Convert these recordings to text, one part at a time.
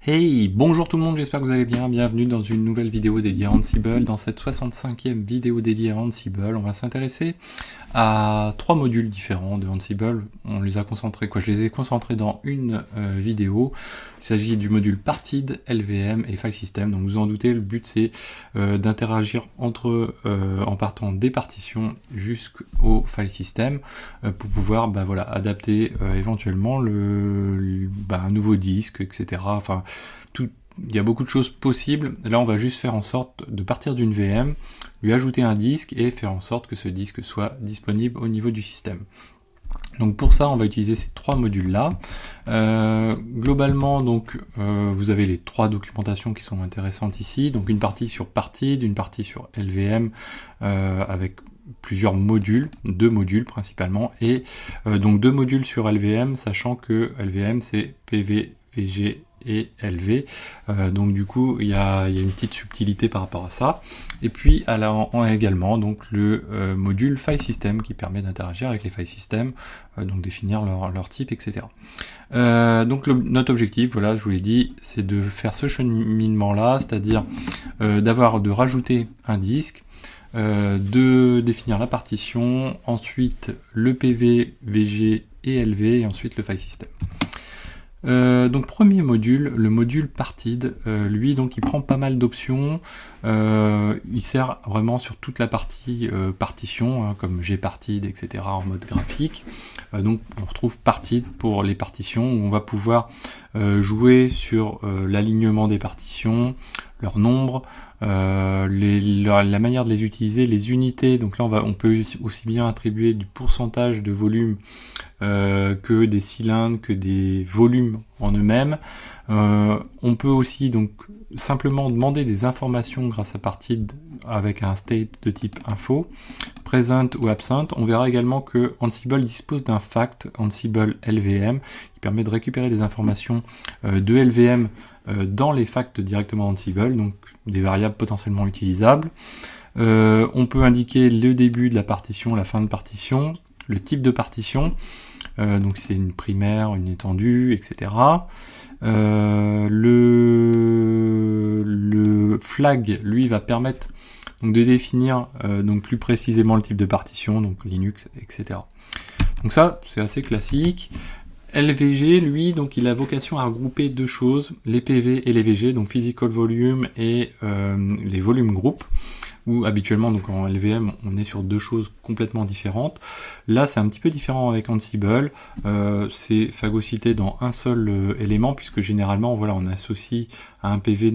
Hey, bonjour tout le monde, j'espère que vous allez bien, bienvenue dans une nouvelle vidéo dédiée à Ansible. Dans cette 65e vidéo dédiée à Ansible, on va s'intéresser à trois modules différents de Ansible. On les a concentrés, je les ai concentrés dans une vidéo. Il s'agit du module Partid, LVM et File System. Donc vous en doutez, le but c'est d'interagir entre eux en partant des partitions jusqu'au File System pour pouvoir adapter éventuellement un nouveau disque, etc. Enfin, il y a beaucoup de choses possibles. Là, on va juste faire en sorte de partir d'une VM, lui ajouter un disque et faire en sorte que ce disque soit disponible au niveau du système. Donc pour ça, on va utiliser ces trois modules-là. Globalement, vous avez les trois documentations qui sont intéressantes ici. Donc une partie sur Partid, une partie sur LVM avec plusieurs modules, deux modules principalement, et donc deux modules sur LVM, sachant que LVM c'est PV, VG et LV, donc du coup il y a une petite subtilité par rapport à ça. Et puis on a également donc le module File System qui permet d'interagir avec les file systems, donc définir leur type, etc. Notre objectif, voilà, je vous l'ai dit, c'est de faire ce cheminement là, c'est-à-dire de rajouter un disque, de définir la partition, ensuite le PV, VG et LV, et ensuite le file system. Donc premier module, le module Partid, lui donc il prend pas mal d'options, il sert vraiment sur toute la partie partition, comme gpartid, etc. en mode graphique. Donc on retrouve Partid pour les partitions, où on va pouvoir jouer sur l'alignement des partitions, leur nombre, la manière de les utiliser, les unités. Donc là on peut aussi bien attribuer du pourcentage de volume que des cylindres, que des volumes en eux-mêmes. On peut aussi donc simplement demander des informations grâce à Partid avec un state de type info, present ou absent. On verra également que Ansible dispose d'un fact Ansible LVM qui permet de récupérer des informations de LVM dans les facts directement Ansible, donc des variables potentiellement utilisables. On peut indiquer le début de la partition, la fin de partition, le type de partition, donc c'est une primaire, une étendue, etc. Le flag, lui, va permettre donc de définir donc plus précisément le type de partition, donc Linux, etc. Donc ça, c'est assez classique. LVG, lui, donc il a vocation à regrouper deux choses, les PV et les VG, donc Physical Volume et les volumes groupes, où habituellement, donc en LVM, on est sur deux choses complètement différentes. Là, c'est un petit peu différent avec Ansible, c'est phagocyté dans un seul élément, puisque généralement, voilà, on associe à un PV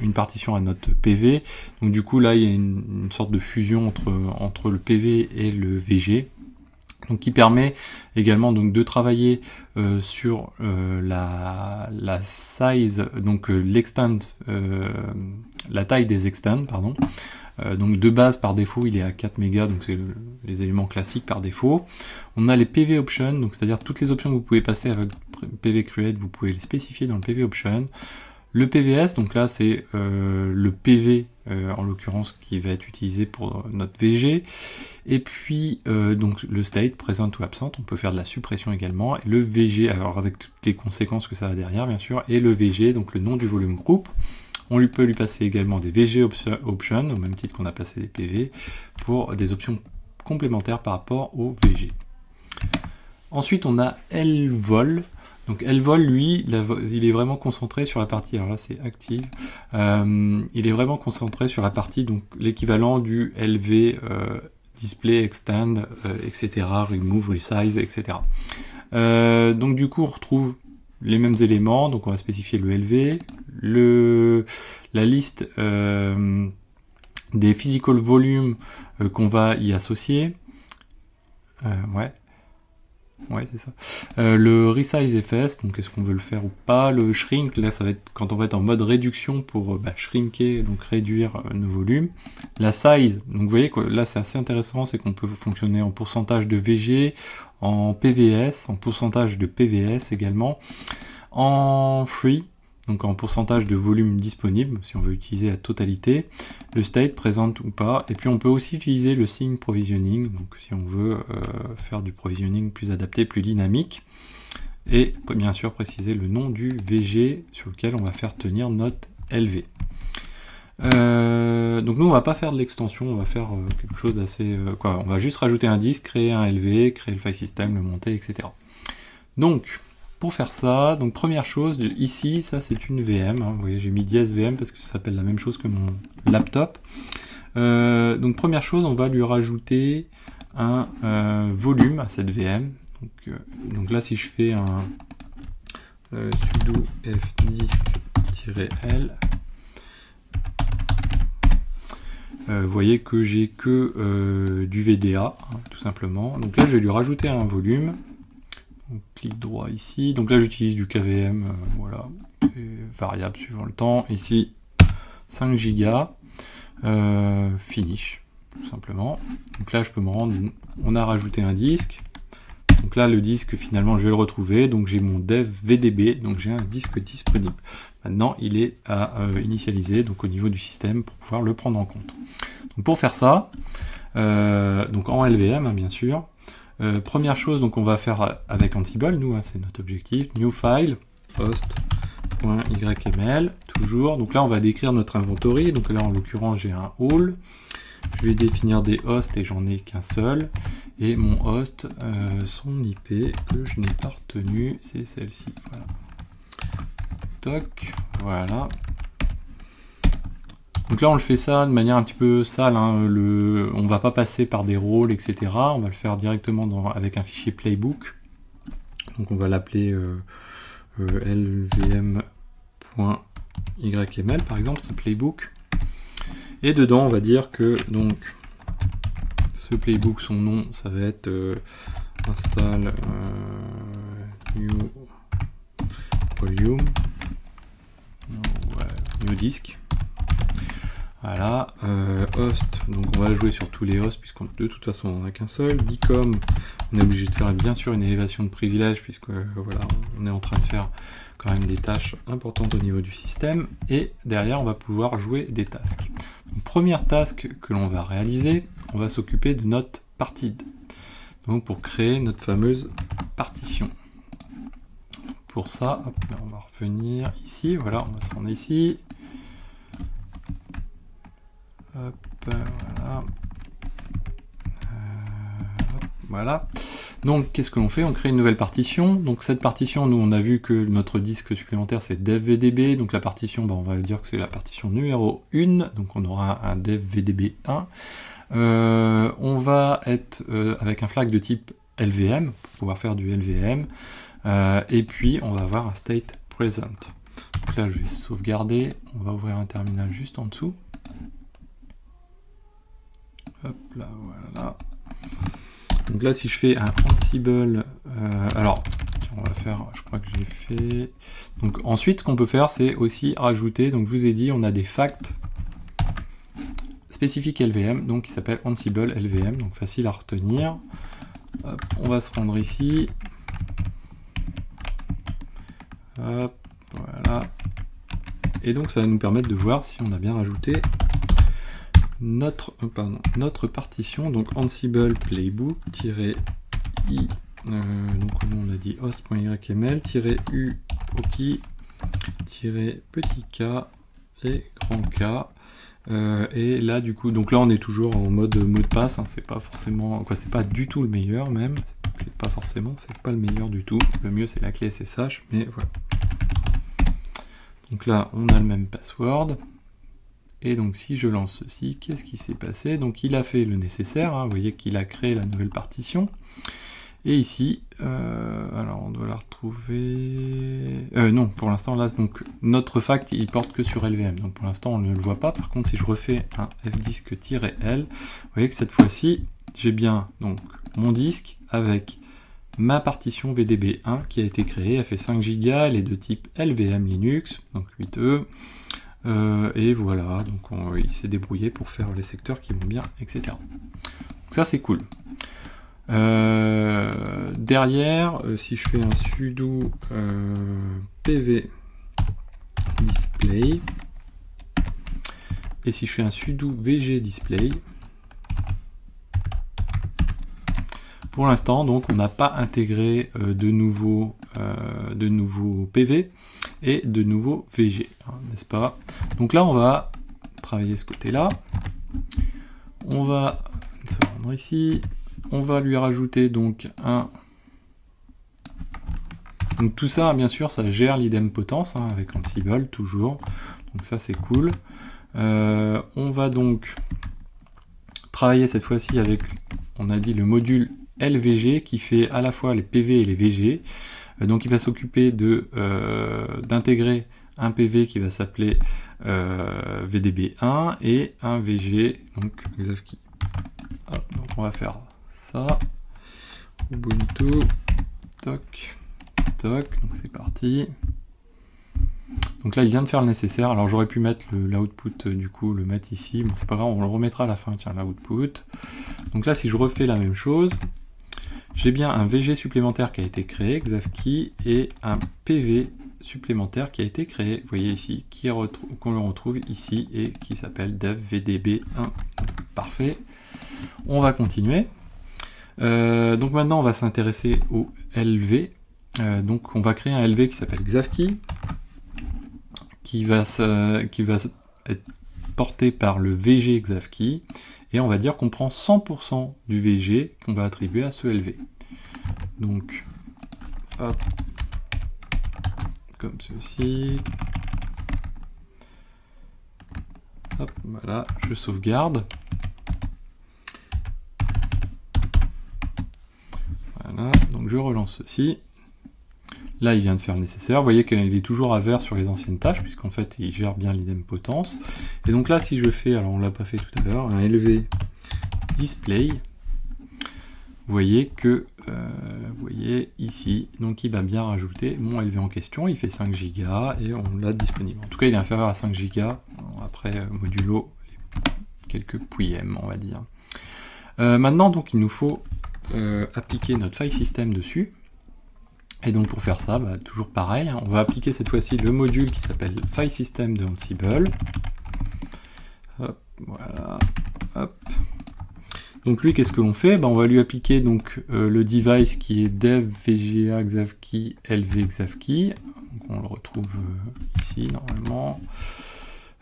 une partition à notre PV, donc du coup, là, il y a une sorte de fusion entre le PV et le VG, donc qui permet également donc de travailler sur la size, donc l'extend, la taille des extends, pardon. Donc de base par défaut il est à 4 mégas, donc c'est les éléments classiques par défaut. On a les PV options, donc c'est-à-dire toutes les options que vous pouvez passer avec PV create, vous pouvez les spécifier dans le PV option. Le PVS, donc là c'est le PV en l'occurrence qui va être utilisé pour notre VG, et puis donc le state, present ou absent, on peut faire de la suppression également, et le VG, alors avec toutes les conséquences que ça a derrière bien sûr, et le VG, donc le nom du volume groupe. On peut lui passer également des VG options, au même titre qu'on a passé des PV, pour des options complémentaires par rapport au VG. Ensuite on a LVOL. Donc LVOL, lui, il est vraiment concentré sur la partie, alors là c'est active, il est vraiment concentré sur la partie, donc l'équivalent du LV, display, extend, etc., remove, resize, etc. Donc du coup on retrouve les mêmes éléments, donc on va spécifier le LV, la liste des physical volumes qu'on va y associer, ouais, c'est ça. Le resize FS, donc est-ce qu'on veut le faire ou pas. Le shrink, là ça va être quand on va être en mode réduction pour shrinker, donc réduire nos volumes. La size, donc vous voyez que là c'est assez intéressant, c'est qu'on peut fonctionner en pourcentage de VG, en PVS, en pourcentage de PVS également, en free, donc en pourcentage de volume disponible, si on veut utiliser la totalité, le state, présente ou pas, et puis on peut aussi utiliser le sync provisioning, donc si on veut faire du provisioning plus adapté, plus dynamique. et bien sûr préciser le nom du VG sur lequel on va faire tenir notre LV. Donc nous on va pas faire de l'extension, on va faire quelque chose d'assez... on va juste rajouter un disque, créer un LV, créer le file system, le monter, etc. Donc pour faire ça, donc première chose, ici ça c'est une VM, hein, vous voyez j'ai mis dièse VM parce que ça s'appelle la même chose que mon laptop. Donc première chose, on va lui rajouter un volume à cette VM. Donc là si je fais un sudo fdisk-l, vous voyez que j'ai que du VDA, hein, tout simplement. Donc là, je vais lui rajouter un volume. Donc, clic droit ici. Donc là, j'utilise du KVM, voilà, variable suivant le temps. Ici, 5 Go, finish, tout simplement. Donc là, je peux me rendre. On a rajouté un disque. Donc là, le disque, finalement, je vais le retrouver. Donc j'ai mon dev VDB, donc j'ai un disque disponible. Maintenant, il est à initialiser, donc au niveau du système, pour pouvoir le prendre en compte. Donc pour faire ça, donc en LVM, hein, bien sûr, première chose, donc on va faire avec Ansible, nous, hein, c'est notre objectif, new file, host.yml, toujours. Donc là, on va décrire notre inventory. Donc là, en l'occurrence, j'ai un all. Je vais définir des hosts et j'en ai qu'un seul. Et mon host, son IP que je n'ai pas retenu, c'est celle-ci. Voilà. Toc, voilà. Donc là, on le fait ça de manière un petit peu sale. Hein. On va pas passer par des rôles, etc. On va le faire directement avec un fichier playbook. Donc on va l'appeler lvm.yml par exemple, ce playbook. Et dedans, on va dire que donc ce playbook, son nom, ça va être install new volume, new disk. Voilà, host, donc on va le jouer sur tous les hosts, puisqu'on de toute façon on n'en a qu'un seul. Bcom, on est obligé de faire bien sûr une élévation de privilèges, puisque voilà, on est en train de faire quand même des tâches importantes au niveau du système. Et derrière, on va pouvoir jouer des tasks. Donc, première task que l'on va réaliser, on va s'occuper de notre partie. Donc pour créer notre fameuse partition. Pour ça, hop, on va revenir ici, voilà, on va se rendre ici. Hop, voilà. Hop, voilà. Donc, qu'est-ce que l'on fait? On crée une nouvelle partition. Donc, cette partition, nous, on a vu que notre disque supplémentaire, c'est dev-vdb. Donc, la partition, on va dire que c'est la partition numéro 1. Donc, on aura un dev-vdb 1. On va être avec un flag de type LVM, pour pouvoir faire du LVM. Et puis, on va avoir un state present. Donc là, je vais sauvegarder. On va ouvrir un terminal juste en dessous. Hop là, voilà. Donc là, si je fais un Ansible, alors, on va faire, je crois que j'ai fait... Donc ensuite, ce qu'on peut faire, c'est aussi rajouter, donc je vous ai dit, on a des facts spécifiques LVM, donc qui s'appelle Ansible LVM, donc facile à retenir. Hop, on va se rendre ici. Hop, voilà. Et donc, ça va nous permettre de voir si on a bien rajouté notre partition, donc Ansible playbook-i, donc on a dit host.yml-u petit k et grand K. Et là du coup, donc là on est toujours en mode mot de passe, hein, c'est pas forcément, quoi, c'est pas du tout le meilleur même, c'est pas le meilleur du tout, le mieux c'est la clé SSH, mais voilà. Donc là on a le même password. Et donc si je lance ceci, qu'est-ce qui s'est passé? Donc il a fait le nécessaire, hein, vous voyez qu'il a créé la nouvelle partition. Et ici, alors on doit la retrouver... non, pour l'instant là, donc notre fact il porte que sur LVM, donc pour l'instant on ne le voit pas. Par contre si je refais un fdisk-l, vous voyez que cette fois-ci, j'ai bien donc mon disque avec ma partition VDB1 qui a été créée, elle fait 5 Go, elle est de type LVM Linux, donc 8E. Et voilà, donc il s'est débrouillé pour faire les secteurs qui vont bien, etc. Donc ça c'est cool. Derrière, si je fais un sudo pv display et si je fais un sudo vg display, pour l'instant donc on n'a pas intégré de nouveaux PV et de nouveaux VG, hein, n'est-ce pas? Donc là, on va travailler ce côté-là. On va se rendre ici. On va lui rajouter donc un... Donc tout ça, bien sûr, ça gère l'idempotence, hein, avec Ansible, toujours. Donc ça, c'est cool. On va donc travailler cette fois-ci avec, on a dit, le module LVG qui fait à la fois les PV et les VG. Donc il va s'occuper d'intégrer un PV qui va s'appeler VDB1 et un VG, donc Xavki. Donc on va faire ça. Ubuntu, toc, toc, donc c'est parti. Donc là il vient de faire le nécessaire. Alors j'aurais pu mettre l'output, du coup le mettre ici, bon c'est pas grave, on le remettra à la fin, tiens, l'output. Donc là si je refais la même chose, j'ai bien un VG supplémentaire qui a été créé, Xavki, et un PV supplémentaire qui a été créé, vous voyez ici, qu'on le retrouve ici, et qui s'appelle devvdb1. Parfait. On va continuer. Donc maintenant, on va s'intéresser au LV. Donc on va créer un LV qui s'appelle Xavki, qui va être porté par le VG Xavki, et on va dire qu'on prend 100% du VG qu'on va attribuer à ce LV. Donc, hop, comme ceci. Hop, voilà, je sauvegarde. Voilà, donc je relance ceci. Là, il vient de faire le nécessaire. Vous voyez qu'il est toujours à vert sur les anciennes tâches, puisqu'en fait, il gère bien l'idempotence. Et donc là, si je fais, alors on l'a pas fait tout à l'heure, un LV display, vous voyez que, vous voyez ici, donc il va bien rajouter mon LV en question. Il fait 5 Go et on l'a disponible. En tout cas, il est inférieur à 5 Go. Après, modulo quelques pouillèmes, on va dire. Maintenant, donc, il nous faut appliquer notre file system dessus. Et donc pour faire ça, bah, toujours pareil, hein, on va appliquer cette fois-ci le module qui s'appelle File System de Ansible. Hop, voilà, hop. Donc lui, qu'est-ce que l'on fait? Bah, on va lui appliquer donc le device qui est dev vga xavki lv xavki. Donc on le retrouve ici normalement.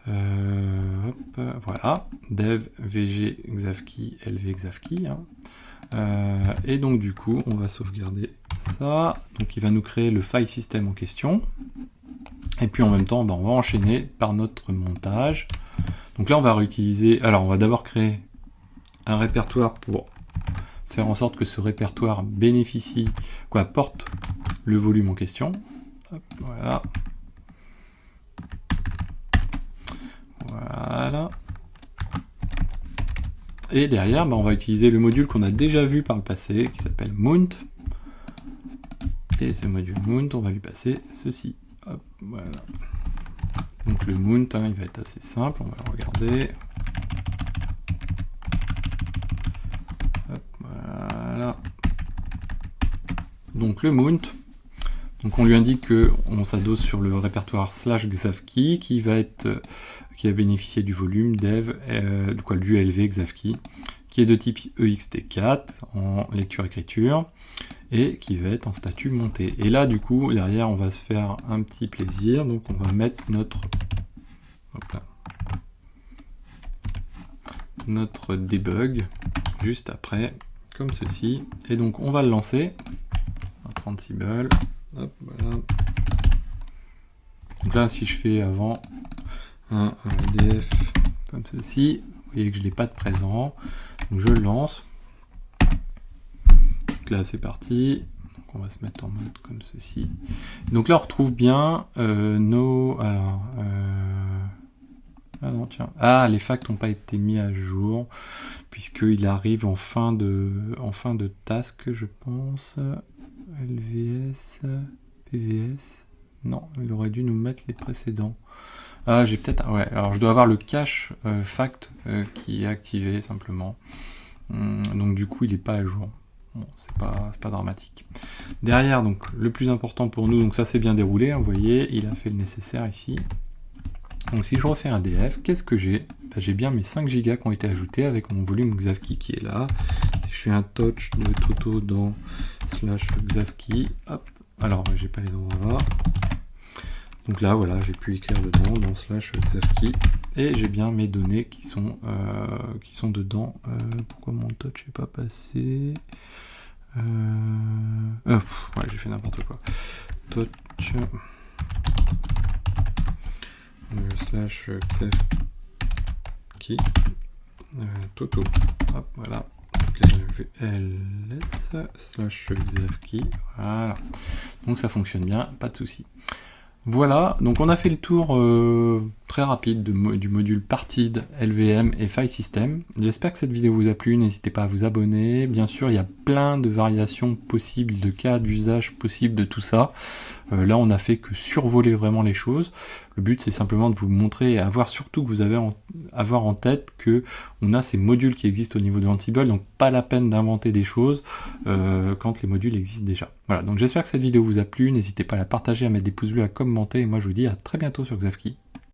Hop, voilà, dev vg xavki lv xavki. Hein. Et donc du coup, on va sauvegarder ça. Donc il va nous créer le file system en question. Et puis en même temps, ben, on va enchaîner par notre montage. Donc là, on va réutiliser... Alors, on va d'abord créer un répertoire pour faire en sorte que ce répertoire bénéficie, porte le volume en question. Hop, voilà. Voilà. Et derrière, ben, on va utiliser le module qu'on a déjà vu par le passé, qui s'appelle mount. Et ce module mount, on va lui passer ceci. Hop, voilà. Donc le mount, hein, il va être assez simple, on va le regarder. Hop, voilà. Donc le mount, donc on lui indique qu'on s'adosse sur le répertoire /xavki qui va bénéficier du volume dev, du LV xavki, qui est de type EXT4 en lecture-écriture et qui va être en statut monté. Et là, du coup, derrière, on va se faire un petit plaisir. Donc, on va mettre notre debug juste après, comme ceci. Et donc, on va le lancer. Notre Ansible. Hop, voilà. Donc là, si je fais avant un df comme ceci, vous voyez que je n'ai pas de présent. Donc, je le lance. Donc là, c'est parti. Donc, on va se mettre en mode comme ceci. Donc là, on retrouve bien nos... Alors, ah non, tiens. Ah, les facts n'ont pas été mis à jour, puisqu'il arrive en fin de task, je pense. LVS, PVS. Non, il aurait dû nous mettre les précédents. Ah, j'ai peut-être... Ouais, alors je dois avoir le cache fact qui est activé, simplement. Donc du coup, il n'est pas à jour. Bon, c'est pas dramatique. Derrière, donc, le plus important pour nous, donc ça s'est bien déroulé, hein, vous voyez, il a fait le nécessaire ici. Donc si je refais un df, qu'est-ce que j'ai? J'ai bien mes 5 Go qui ont été ajoutés avec mon volume Xavki qui est là. Je fais un touch de Toto dans /Xavki, hop, Alors, j'ai pas les endroits là. Donc là, voilà, j'ai pu écrire dedans, dans /xavkey, et j'ai bien mes données qui sont dedans. Pourquoi mon touch n'est pas passé? Ouais, j'ai fait n'importe quoi. Touch /xavkey Toto. Hop, voilà. ls/xavkey. Voilà. Donc ça fonctionne bien, pas de souci. Voilà, donc on a fait le tour très rapide du module Partid, LVM et File System. J'espère que cette vidéo vous a plu, n'hésitez pas à vous abonner. Bien sûr, il y a plein de variations possibles, de cas d'usage possibles de tout ça. Là, on a fait que survoler vraiment les choses. Le but, c'est simplement de vous montrer et surtout que vous avez avoir en tête que on a ces modules qui existent au niveau de Ansible, donc pas la peine d'inventer des choses quand les modules existent déjà. Voilà, donc j'espère que cette vidéo vous a plu. N'hésitez pas à la partager, à mettre des pouces bleus, à commenter. Et moi, je vous dis à très bientôt sur Xavkey.